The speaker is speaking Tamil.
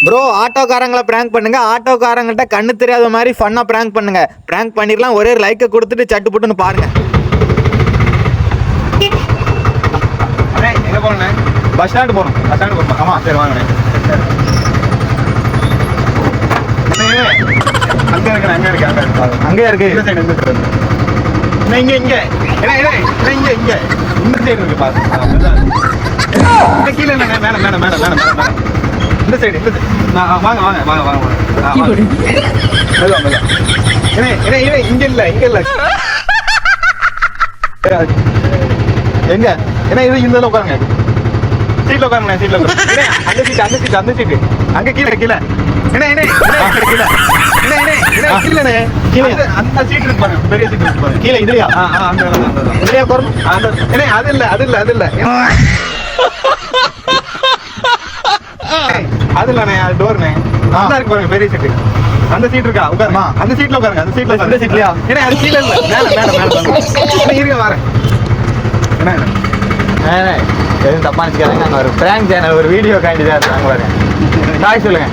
ப்ரோ ஆட்டோக்காரங்களை பிராங்க் பண்ணுங்க. ஆட்டோக்காரங்கள்ட்ட கண்ணு தெரியாத மாதிரி ஃபன்னா பிராங்க் பண்ணுங்க. பிராங்க் பண்ணிடலாம். ஒரே லைக்கை கொடுத்துட்டு சட்டு புட்டுன்னு பாருங்க. எங்க போறேண்ணே? பஸ் ஸ்டாண்டு போறோம். பஸ் ஸ்டாண்டு போறோம். ஆமா சரி வாங்கண்ணே. அங்க இருக்கு அங்க இருக்கு அங்கே இருக்கு. இந்த சைடு இந்த சைடு இங்க இங்க இங்க இங்க இந்த சைடு இருக்கு பாரு. கீழே இல்லைண்ணே மேல மேல மேல மேல மேல இந்த சைடு இந்த வாங்க வாங்க வாங்க வாங்க வாங்க இங்க இல்ல இங்க இல்ல எங்க ஏன்னா இது இந்த உட்காருங்க சீட்ல உட்காருங்க சீட்ல உட்காருங்க அந்த சீட் அந்த சீட் அந்த சீட்டு அங்க கீழே கீழே என்ன என்ன கீழே கீழே கீழே அந்த சீட் இருக்கு பாருங்க பெரிய சீட் இருக்கு பாருங்க கீழே இதுலயா அந்த இதுலயா போறோம் அந்த என்ன அது இல்ல அது இல்ல அது இல்ல அது இல்லண்ணே அது டோர்ண்ணே அந்த இருக்கு பாருங்க பெரிய சீட்டு அந்த சீட் இருக்கா உட்காருமா அந்த சீட்ல உட்காருங்க அந்த சீட்ல அந்த சீட்லயா ஏன்னா அது கீழே இல்ல மேல மேல மேல இருங்க வரேன் என்ன எதுவும் தப்பா நினைச்சுக்காதீங்க. நாங்கள் ஒரு பிராங்க் சேனல் ஒரு வீடியோ காண்டி தான் இருக்காங்க பாருங்க. சொல்லுங்க.